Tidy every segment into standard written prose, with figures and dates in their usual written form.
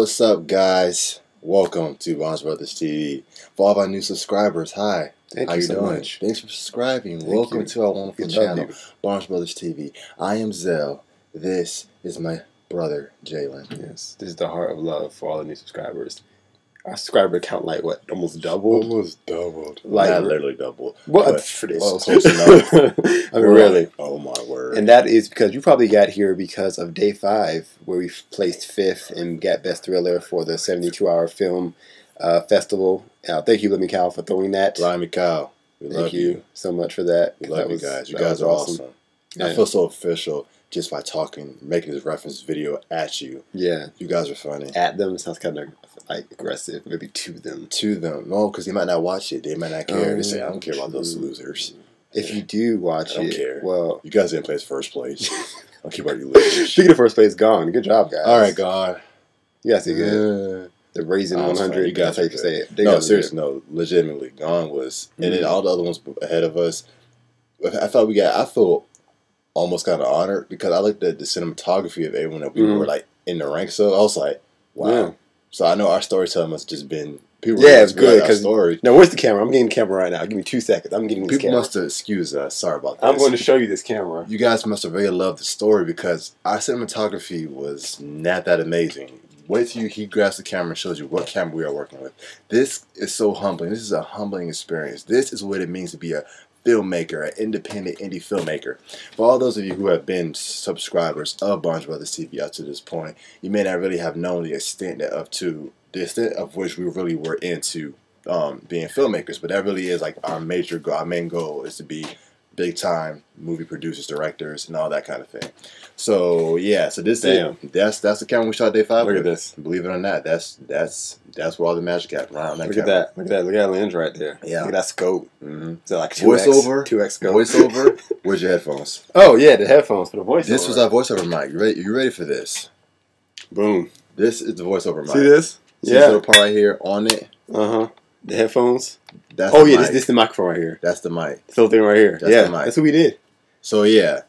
what's up, guys? Welcome to Barnes Brothers TV. For all of our new subscribers, hi. How you doing? Much. Thanks for subscribing. Welcome to our wonderful channel, Barnes Brothers TV. I am Zell. This is my brother, Jalen. Yes, this is the heart of love for all the new subscribers. Our subscriber count, like, what, almost doubled? Almost doubled. Like, not literally doubled. What? For this. Well, close enough. I mean, really. Oh, my word. And that is because you probably got here because of day 5, where we placed 5th and got Best Thriller for the 72-hour film festival. Thank you, Lemmy Cow, for throwing that. Lemmy Cow. We love you so much for that. We love you guys. You guys are awesome. Yeah. I feel so official just by talking, making this reference video at you. Yeah. You guys are funny. At them sounds kind of like aggressive. Maybe to them. To them. No, because they might not watch it. They might not care. They say, I don't care about those losers. If you do watch I don't care. Well, you guys didn't place first place. I don't care about you losers. Speaking of first place, Gone. Good job, guys. All right, Gone. You guys did good. The Raisin 100. You guys that's how you say it. No, seriously, no. Legitimately, Gone was, and then all the other ones ahead of us. I feel almost kind of honored because I looked at the cinematography of everyone that we were like in the ranks of. I was like, wow. Yeah. So I know our storytelling must have just been people. Yeah, it's good because story. Now where's the camera? I'm getting the camera right now. Give me 2 seconds. I'm getting this people camera. Must have excuse us. Sorry about that. I'm going to show you this camera. You guys must have really loved the story because our cinematography was not that amazing. Wait till he grabs the camera and shows you what camera we are working with. This is so humbling. This is a humbling experience. This is what it means to be a filmmaker, an independent indie filmmaker. For all those of you who have been subscribers of Barnes Brothers TV up to this point, you may not really have known the extent of which we really were into being filmmakers. But that really is like our major goal. Our main goal is to be big time movie producers, directors, and all that kind of thing. So yeah, so that's the camera we shot day 5. Look at this. Believe it or not, that's where all the magic happened. Right on that camera. That. Look at that. Look at that lens right there. Yeah. Look at that scope. So like 2x, voiceover. 2x scope. Voiceover. Where's your headphones? Oh yeah, the headphones for the voiceover. This was our voiceover mic. You ready for this? Boom. This is the voiceover mic. See this? See this little part right here on it. The headphones. That's this is the microphone right here. That's the mic. This little thing right here. That's the mic. That's what we did. So yeah.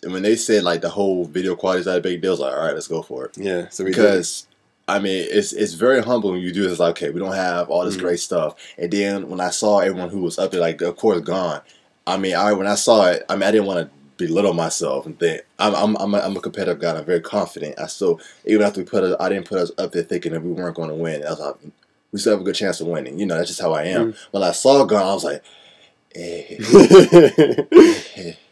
And when they said like the whole video quality is not a big deal, I was like, all right, let's go for it. Yeah, so because I mean, it's very humbling when you do this. Like, okay, we don't have all this great stuff. And then when I saw everyone who was up there, like of course Gone. I mean, when I saw it, I mean, I didn't want to belittle myself and think I'm a competitive guy. I'm very confident. Even after I didn't put us up there thinking that we weren't going to win. I was like, we still have a good chance of winning. You know, that's just how I am. When I saw Gone, I was like,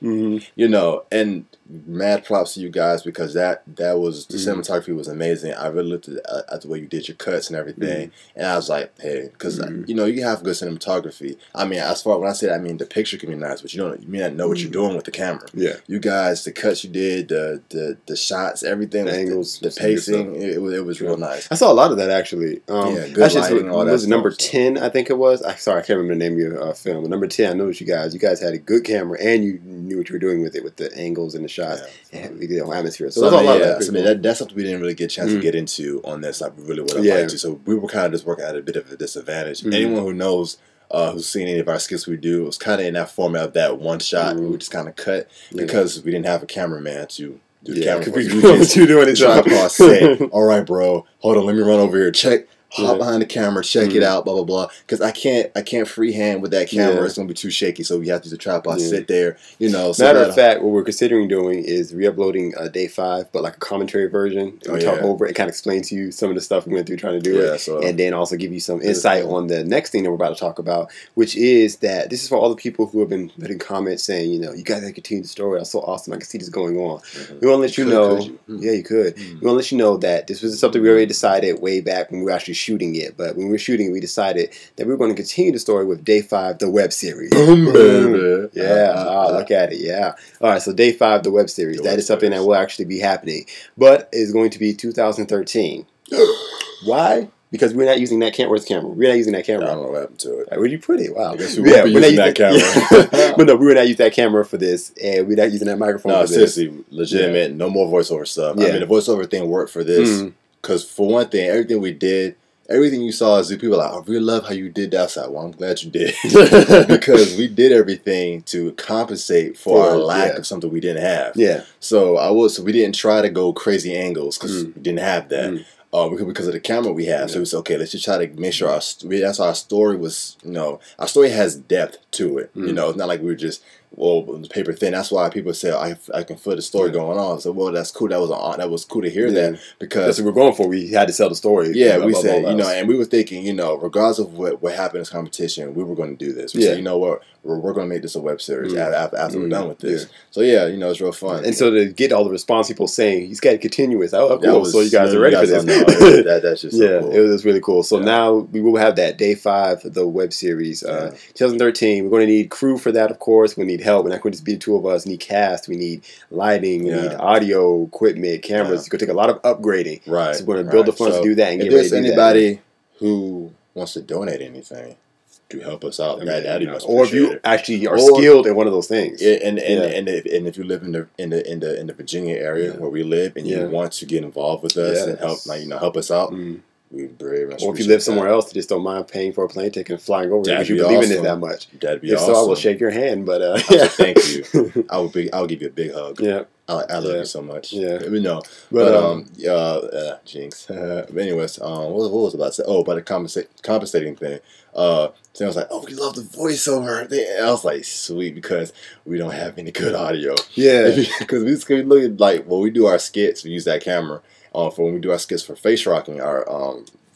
you know, and mad props to you guys because that was the cinematography was amazing. I really looked at the way you did your cuts and everything, and I was like, hey, because you know you have good cinematography. I mean, as far when I say that, I mean the picture can be nice, but you may not know what you're doing with the camera. Yeah, you guys, the cuts you did, the shots, everything, the angles, the pacing, it was real nice. I saw a lot of that actually. Yeah, good lighting, all that. Was it number 10? I think it was. Sorry, I can't remember the name of your film. Number 10. I noticed you guys had a good camera and you knew what you were doing with it with the angles and the shots and the atmosphere. So that's something we didn't really get a chance to get into on this. Like we really would have liked to. So we were kind of just working at a bit of a disadvantage. Anyone who knows, who's seen any of our skits we do, it was kind of in that format of that one shot. We just kind of cut because we didn't have a cameraman to do the camera. We just doing it. Tripod set. All right, bro. Hold on. Let me run over here. Check. Hop behind the camera, check it out, blah blah blah. Because I can't freehand with that camera; it's gonna be too shaky. So we have to use a tripod, sit there, you know. So matter of fact, what we're considering doing is re-uploading day 5, but like a commentary version. And we talk over it and kind of explain to you some of the stuff we went through trying to do it, and then also give you some insight on the next thing that we're about to talk about, which is that this is for all the people who have been putting comments saying, you know, you guys gotta continue the story. That's so awesome. I can see this going on. We want to let you know. Yeah, you could. We want to let you know that this was something we already decided way back when we were actually shooting it, but when we were shooting, we decided that we were going to continue the story with day 5, the web series. Look at it. Yeah. All right. So day 5, the web series. That is something that will actually be happening, but it's going to be 2013. Why? Because we're not using that camera. Where's the camera? We're not using that camera. I don't know what happened to it. Where'd you put it? Wow. I guess we won't be using that camera. But no, we were not using that camera for this, and we're not using that microphone for this. Seriously, legitimate. No more voiceover stuff. I mean, the voiceover thing worked for this because for one thing, everything we did. Everything you saw is people are like, I really love how you did that. So, well, I'm glad you did. Because we did everything to compensate for our lack of something we didn't have. Yeah. So we didn't try to go crazy angles because we didn't have that. because of the camera we have. So it's okay. Let's just try to make sure our story was, our story has depth to it. You know, it's not like we were just paper thin. That's why people say I can feel the story going on. So that's cool. That was cool to hear that, because that's what we're going for. We had to sell the story. Yeah, we said and we were thinking, regardless of what happened in this competition, we were going to do this. We said, you know what, we're going to make this a web series after we're done with this. So it's real fun. And so to get all the response, people saying he's got to continue with, cool. So you guys are ready for this. That's just so cool. It was really cool. So now we will have that day 5 of the web series, 2013. We're going to need crew for that, of course. We need help. We're not going to just be the 2 of us. We need cast. We need lighting. We need audio equipment, cameras. It's going to take a lot of upgrading. Right. So we're going to build the funds to do that. And if there's anybody who wants to donate anything to help us out, or if you actually are skilled in one of those things, and if you live in the Virginia area where we live, and you want to get involved with us and help us out. We very much. Or if you live somewhere else, you just don't mind paying for a plane ticket and flying over because you believe in it that much. That'd be awesome. So I will shake your hand, but thank you. I'll give you a big hug. Yeah, I love you so much. Yeah, jinx. But anyways, what was I about to say? Oh, about the compensating thing. So I was like, oh, we love the voiceover thing. And I was like, sweet, because we don't have any good audio. Yeah, because we look at, like, when we do our skits, we use that camera. For when we do our skits for Face Rocking, our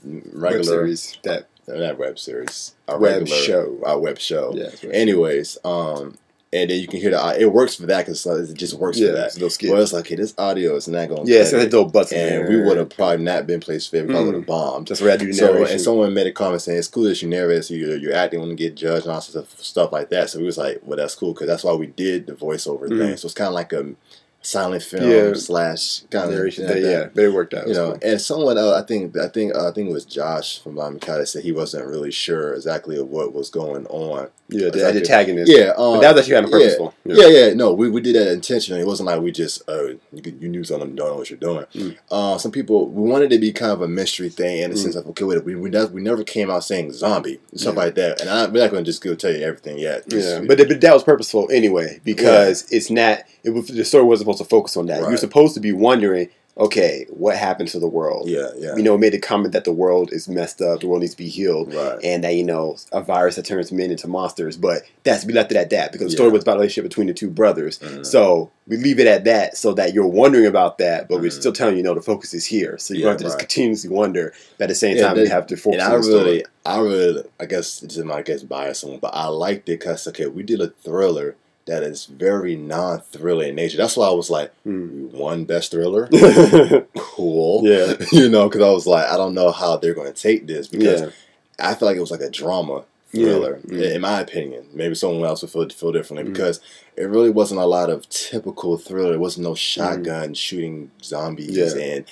regular web series, not web series, our web show. Yeah, anyways, and then you can hear it works for that because it just works for that. Well, it's like, hey, this audio is not going to so it's little butts and we would have probably not been placed favorite. We would have bombed. That's where I do the narration. And someone made a comment saying it's cool that you narrate, so you're acting when you get judged and all sorts of stuff like that. So we was like, well, that's cool, because that's why we did the voiceover thing. So it's kind of like a silent film slash kind of narration thing. Yeah, but it worked out. Cool. And someone else, I think it was Josh from Lamicata, that said he wasn't really sure exactly of what was going on. Yeah, the antagonist. Yeah, but that was actually kind of purposeful. No, we did that intentionally. It wasn't like we just you knew something, don't know what you're doing. Some people, we wanted it to be kind of a mystery thing in the sense of, okay, wait, we never came out saying zombie and stuff like that. And we're not going to just go tell you everything yet. But that was purposeful anyway, because it's not. The story wasn't supposed to focus on that. You're supposed to be wondering, okay, what happened to the world? It made a comment that the world is messed up, the world needs to be healed, and that, a virus that turns men into monsters. But we left it at that, because the story was about a relationship between the 2 brothers. So we leave it at that, so that you're wondering about that, but we're still telling you, the focus is here. So you don't have to just continuously wonder. But at the same time, you have to focus on the story. I guess this is my bias on, but I liked it because, okay, we did a thriller that is very non-thriller in nature. That's why I was like, we won Best Thriller. Cool. Yeah. Because I was like, I don't know how they're going to take this, because I feel like it was like a drama thriller, in my opinion. Maybe someone else would feel differently, because it really wasn't a lot of typical thriller. There wasn't no shotgun shooting zombies and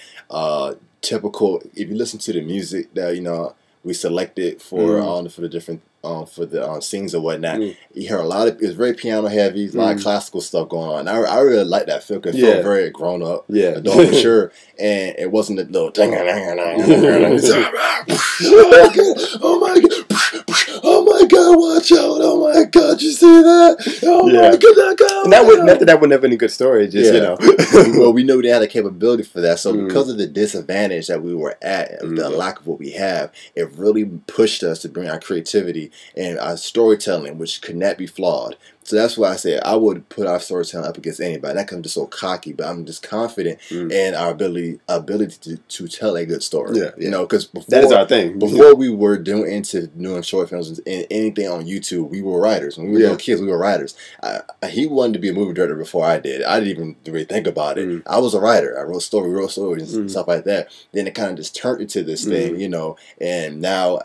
typical. If you listen to the music that we selected for the different for the scenes or whatnot, you hear a lot of, it's very piano heavy, a lot of classical stuff going on. I really like that feel, because it felt very grown up, adult, mature, and it wasn't a little oh my god, watch out, oh my god, you see that? Oh my god, and that would never been a good story, well, we know they had a capability for that, so because of the disadvantage that we were at, the lack of what we have, it really pushed us to bring our creativity and our storytelling, which could not be flawed. So that's why I said I would put our storytelling up against anybody. Not because I'm just so cocky, but I'm just confident in our ability to tell a good story. Because that is our thing. Before we were doing short films and anything on YouTube, we were writers. When we were little kids, we were writers. He wanted to be a movie director before I did. I didn't even really think about it. I was a writer. I wrote stories and stuff like that. Then it kind of just turned into this thing, and now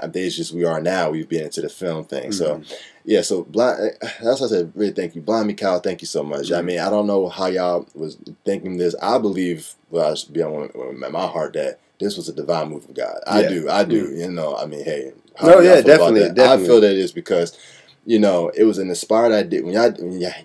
we are now. We've been into the film thing. So. Yeah, so that's what I said. Really, thank you, Blind Me Kyle. Thank you so much. I mean, I don't know how y'all was thinking this. I believe, I should be on my heart, that this was a divine move of God. I do. I mean, hey. Definitely. I feel that it's because, it was an inspired idea. When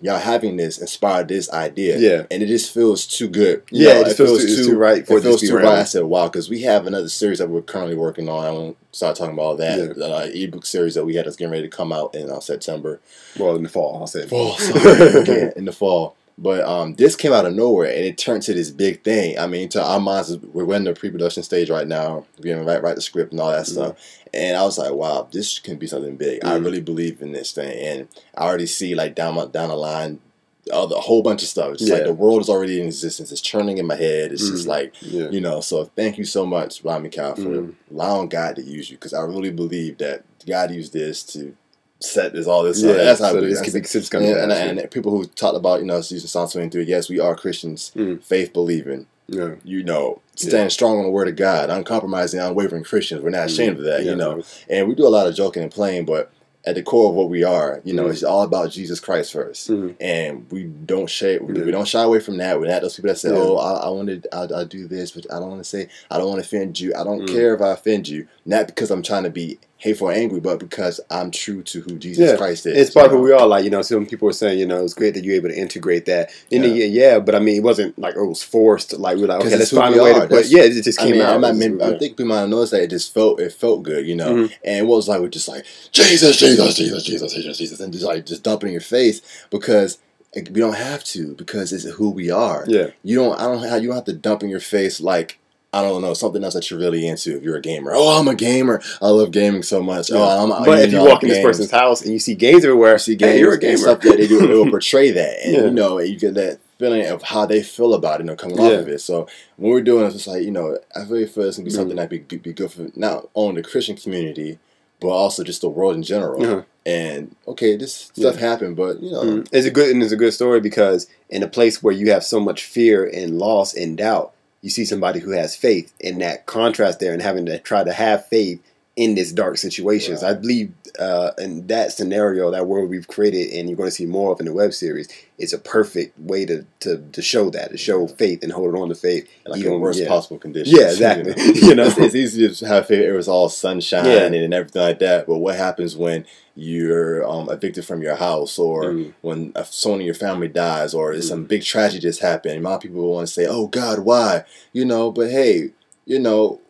y'all having this inspired this idea, and it just feels too good. It feels too right. It feels too right. I said, wow, because we have another series that we're currently working on. I won't start talking about all that. Ebook series that we had that's getting ready to come out in September. Well, in the fall, I'll say. Fall, sorry, in the fall. But this came out of nowhere, and it turned to this big thing. I mean, to our minds, we're in the pre-production stage right now. We're going to write the script and all that stuff. And I was like, wow, this can be something big. I really believe in this thing. And I already see, like, down the line, a whole bunch of stuff. It's just like the world is already in existence. It's churning in my head. It's just like, you know, so thank you so much, Rami Cal, for allowing God to use you, because I really believe that God used this to set this all this up. That's how so this could be consistent. And people who talked about, you know, using Psalm 23, yes, we are Christians, faith believing, you know, stand strong on the word of God, uncompromising, unwavering Christians. We're not ashamed of that, you know. And we do a lot of joking and playing, but at the core of what we are, you know, it's all about Jesus Christ first, and we don't shy away from that. We're not those people that say, "Oh, I'll do this, but I don't want to say, I don't want to offend you. I don't care if I offend you." Not because I'm trying to be hateful or angry, but because I'm true to who Jesus Christ is. It's part of who we are. Like, you know, some people were saying, you know, it's great that you're able to integrate that. But I mean, it wasn't like, oh, it was forced. Like, we're like, okay, let's find a way to put. Yeah, it just came out. I think people might have noticed that it felt good, you know, and it was like we're just like Jesus, and just dumping in your face, because we don't have to, because it's who we are. Yeah, you don't have to dump in your face like, I don't know, something else that you're really into if you're a gamer. Oh, I'm a gamer. I love gaming so much. But if you walk in this person's house and you see games everywhere, you're a gamer. Stuff that they do, it will portray that. And, you know, you get that feeling of how they feel about it, you know, coming off of it. So when we're doing it, it's just like, you know, I really feel it's going to be something that be good for not only the Christian community, but also just the world in general. And, okay, this stuff happened, but, you know. It's a good story, because in a place where you have so much fear and loss and doubt, you see somebody who has faith, in that contrast there, and having to try to have faith in this dark situations. I believe in that scenario, that world we've created, and you're going to see more of in the web series, it's a perfect way to show that, to show faith and hold on to faith. Like even worst possible conditions. Yeah, exactly. You know, it's easy to have faith. It was all sunshine and everything like that. But what happens when you're evicted from your house, or when someone in your family dies, or some big tragedy that's happened? A lot of people will want to say, "Oh God, why?" You know, but hey, you know,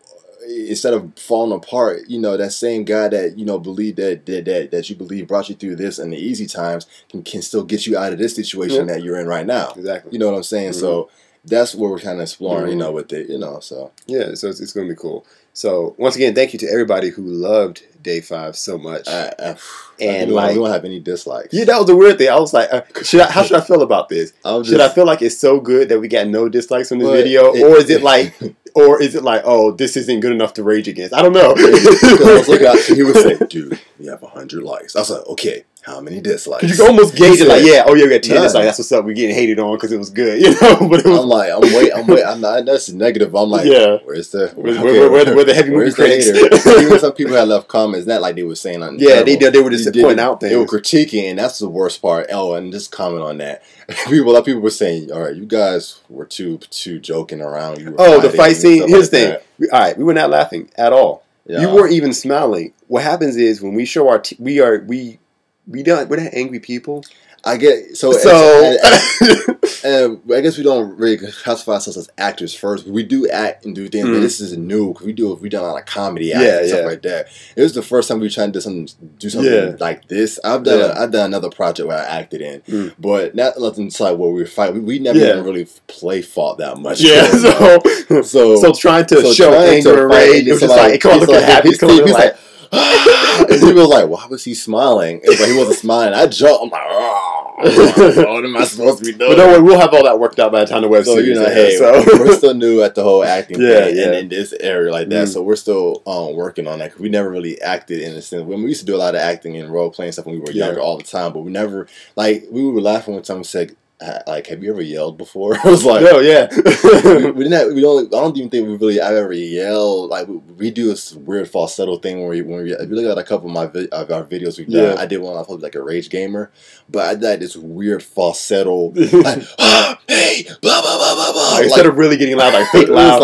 instead of falling apart, you know, that same God that, you know, believe that you believe brought you through this in the easy times can still get you out of this situation that you're in right now. Exactly. You know what I'm saying? So that's what we're kind of exploring, you know, with it, you know, so. Yeah, so it's going to be cool. So, once again, thank you to everybody who loved Day 5 so much. And we don't have any dislikes. Yeah, that was a weird thing. I was like, how should I feel about this? Should I feel like it's so good that we got no dislikes on this video? Or is it like, oh, this isn't good enough to rage against? I don't know. He would say, dude, we have 100 likes. I was like, okay, how many dislikes? You can almost gauge it like, we got 10 dislikes. That's what's up. We're getting hated on because it was good, you know. But I'm like, I'm waiting. I'm not. That's negative. I'm like, where's the where the heavy movie critics? Even some people had left comments. Not like they were saying nothing. Yeah, they were just pointing out things. They were critiquing, and that's the worst part. Oh, and just comment on that. A lot of people were saying, all right, you guys were too joking around. You were the fight scene. Here's the thing. All right, we were not laughing at all. Yeah. You weren't even smiling. What happens is when we show we're not angry people. I get so. I guess we don't really classify ourselves as actors first. We do act and do things, but this is new because we done a lot of comedy acting and stuff like that. It was the first time we were trying to do something like this. I've done another project where I acted in, but not nothing like where we were fighting. We never even really fought that much. Yeah, so trying to show anger and rage, it was just like, come on, look at happy. He's like. And he was like, why was he smiling? It was like he wasn't smiling. I jumped. I'm like, what am I supposed to be doing? But don't worry, we'll have all that worked out by the time the web series. You know, we're still new at the whole acting thing and in this area like that. So we're still working on that because we never really acted in a sense. When we used to do a lot of acting and role playing stuff when we were younger all the time, but we never we were laughing when someone said, like, have you ever yelled before? I was like, no, yeah. I don't even think I've ever yelled. Like, we do this weird falsetto thing when we if you look at a couple of our videos we've done, I did one, I was like a rage gamer, but I did this weird falsetto, like, hey, blah, blah, blah, blah, blah. Instead of really getting loud, like fake loud.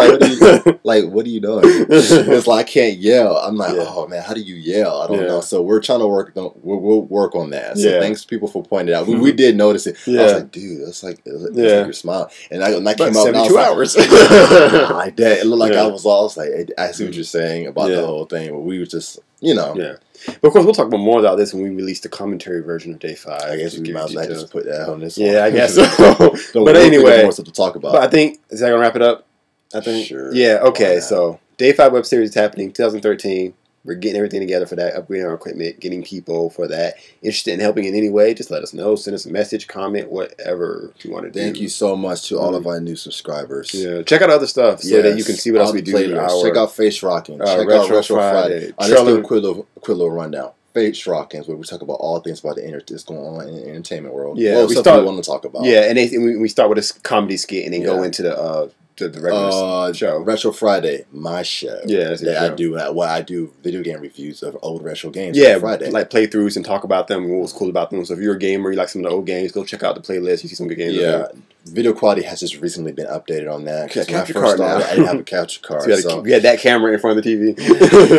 What are you doing? It's like, I can't yell. I'm like, oh man, how do you yell? I don't know. So we're trying to we'll work on that. So thanks people for pointing it out. We did notice it. I was like, dude, it's like you're smiling. And I came out 72 hours. Like that. It looked like I was like, I see what you're saying about the whole thing. But we were just, you know. Yeah. But of course, we'll talk about more about this when we release the commentary version of Day 5. I guess we might as well just put that on this one. Yeah, I guess so. But anyway, more stuff to talk about. But I think, is that going to wrap it up? I think. Sure. Yeah, okay. So, Day 5 web series is happening 2013. We're getting everything together for that, upgrading our equipment, getting people for that. Interested in helping in any way, just let us know. Send us a message, comment, whatever you want to do. Thank you so much to all of our new subscribers. Yeah, check out other stuff so that you can see what else we do. Check out Face Rocking. Check out Retro Friday. Let's do a quick little rundown. Face Rockings, where we talk about all things about the that's going on in the entertainment world. Yeah, we want to talk about. Yeah, and we start with a comedy skit and then go into the regular show. Retro Friday, my show. Yeah, that's I do. I do video game reviews of old retro games. Yeah, Friday, like playthroughs and talk about them and what was cool about them. So if you're a gamer, you like some of the old games, go check out the playlist. You see some good games. Yeah, video quality has just recently been updated on that. Capture card now. I didn't have a capture card. So we had that camera in front of the TV.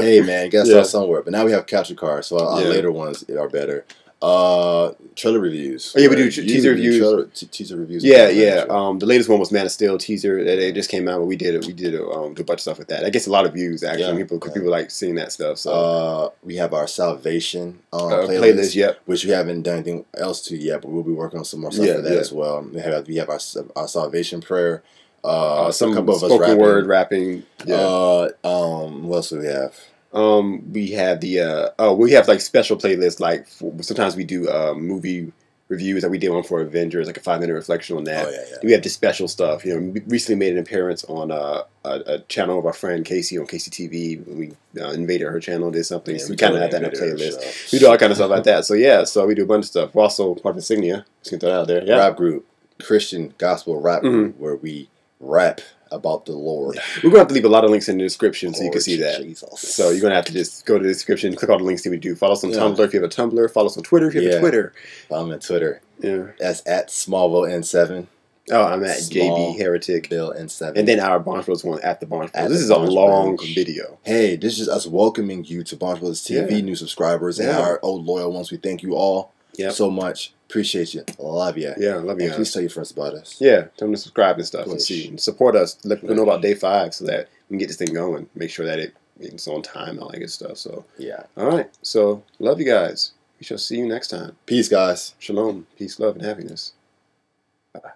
Hey man, you gotta start somewhere. But now we have capture cards, so our later ones are better. Trailer reviews. Oh yeah, we do teaser reviews. Teaser reviews. Yeah. The latest one was Man of Steel teaser. It just came out, but we did a bunch of stuff with that. I guess a lot of views actually. People like seeing that stuff. So we have our Salvation playlist. Yep. Which we haven't done anything else to yet, but we'll be working on some more stuff for that as well. We have our Salvation prayer. Some couple of us spoken word rapping. Yeah. What else do we have? We have we have like special playlists. Like sometimes we do movie reviews. Like we did one for Avengers, like a 5-minute reflection on that. Oh yeah. We have just special stuff. You know, we recently made an appearance on a channel of our friend Casey on CacieTV. We invaded her channel, did something. So we kind of have that in a playlist. We do all kind of stuff like that. So yeah, so we do a bunch of stuff. We're also part of NCignia. Just gonna throw that out there. Yeah. Rap group, Christian gospel rap group, where we rap about the Lord. We're going to have to leave a lot of links in the description so you can see that. Jesus. So you're going to have to just go to the description, click all the links that we do. Follow us on Tumblr if you have a Tumblr. Follow us on Twitter if you have a Twitter. Follow me on Twitter. Yeah. That's at Smallville N7. Oh, I'm at JB Heretic. Bill N7. And then our Barnes Brothers one at the Barnes Brothers. This is a long video. Hey, this is us welcoming you to Barnes Brothers TV, new subscribers, and our old loyal ones. We thank you all so much. Appreciate you. Love you. Yeah, love you. And please tell your friends about us. Yeah, tell them to subscribe and stuff and see. And support us. Let people know about Day 5 so that we can get this thing going. Make sure that it's on time and all that good stuff. So yeah. All right. So love you guys. We shall see you next time. Peace, guys. Shalom. Peace, love, and happiness. Bye-bye.